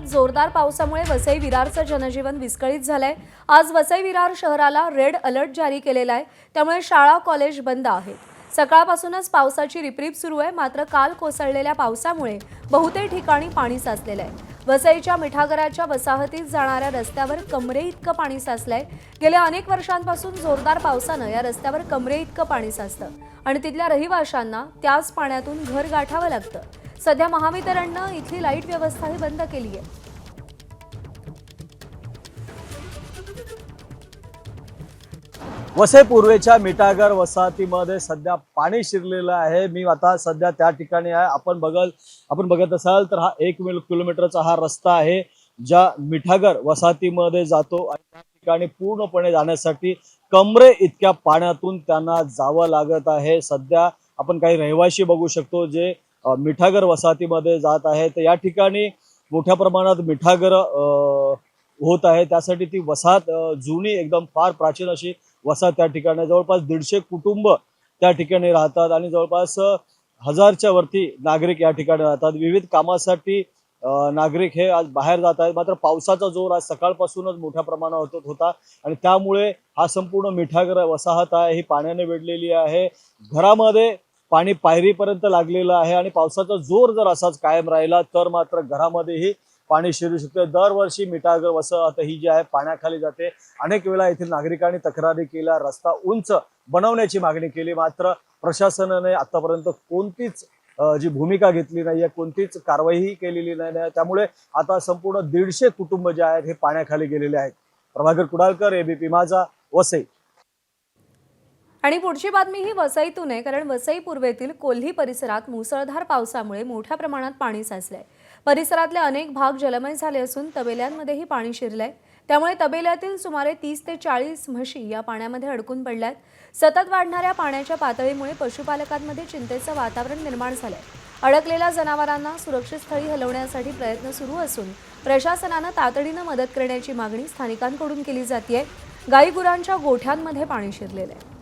जोरदार पावसामुळे वसई विरारचं जनजीवन विस्कळीत झालंय। आज वसई विरार शहराला रेड अलर्ट जारी केलेला आहे, त्यामुळे शाळा कॉलेज बंद आहेत। सकाळपासूनच पावसाची रिपरिप सुरू आहे, मात्र काल कोसळलेल्या पावसामुळे बहुतेक ठिकाणी पाणी साचलेलं आहे। वसईच्या मिठागराच्या वसाहतीत जाणाऱ्या रस्त्यावर कमरे इतकं पाणी साचलंय। गेल्या अनेक वर्षांपासून जोरदार पावसानं या रस्त्यावर कमरे इतकं पाणी साचतं आणि तिथल्या रहिवाशांना त्याच पाण्यातून घर गाठावं लागतं। सध्या महावितरणनं इथली लाईट व्यवस्थाही बंद केली आहे। वसई पूर्वेच्या मिठागर वसाहतीमध्ये सध्या पाणी शिरलेलं आहे। मी आता सध्या त्या ठिकाणी आहे। आपण बघत असाल तर हा 1 किलोमीटरचा हा रस्ता आहे, ज्या मिठागर वसाहतीमध्ये जातो आणि त्या ठिकाणी पूर्णपणे जाण्यासाठी कमरे इतक्या पाण्यातून त्यांना जावं लागत आहे। सध्या आपण काही रहिवासी बघू शकतो जे मिठागर वसाहतीमध्ये जात आहे। तर या ठिकाणी मोठ्या प्रमाणात मिठागर होत आहे। त्यासाठी ती वसाहत जुनी एकदम फार प्राचीन अशी वसाहत त्या ठिकाणी जवळपास 150 कुटुंब त्या ठिकाणी राहतात आणि जवळपास 1000च्या वरती नागरिक या ठिकाणी राहतात। विविध कामासाठी नागरिक हे आज बाहेर जात आहेत, मात्र पावसाचा जोर आज सकाळपासूनच मोठ्या प्रमाणात होता आणि त्यामुळे हा संपूर्ण मिठागर वसाहत आहे ही पाण्याने वेढलेली आहे। घरामध्ये पाणी पायरीपर्यंत लागलेलं आहे आणि पावसाचा जोर जर असाच कायम राहिला तर मात्र घरामध्येही पाणी शिरू शकते। दरवर्षी मिठागर वसाहत ही जी आहे पाण्याखाली जाते। अनेक वेळा येथील नागरिकांनी तक्रारी केल्या, रस्ता उंच बनवण्याची मागणी केली, मात्र प्रशासनाने आतापर्यंत कोणतीच जी भूमिका घेतली नाहीये, कोणतीच कारवाईही केलेली नाही। त्यामुळे आता संपूर्ण 150 कुटुंब जे आहेत हे पाण्याखाली गेलेले आहेत। प्रभाकर कुडाळकर, एबीपी माझा, वसई। आणि पुढची बातमी ही वसईतून आहे, कारण वसई पूर्वेतील कोल्ही परिसरात मुसळधार पावसामुळे मोठ्या प्रमाणात पाणी साचलंय। परिसरातले अनेक भाग जलमय झाले असून तबेल्यांमध्येही पाणी शिरलंय। त्यामुळे तबेल्यातील सुमारे 30 ते 40 म्हशी या पाण्यामध्ये अडकून पडल्यात। सतत वाढणाऱ्या पाण्याच्या पातळीमुळे पशुपालकांमध्ये चिंतेचं वातावरण निर्माण झालंय। अडकलेल्या जनावरांना सुरक्षित स्थळी हलवण्यासाठी प्रयत्न सुरू असून प्रशासनानं तातडीनं मदत करण्याची मागणी स्थानिकांकडून केली जातेय। गाई गुरांच्या गोठ्यांमध्ये पाणी शिरलेलं आहे।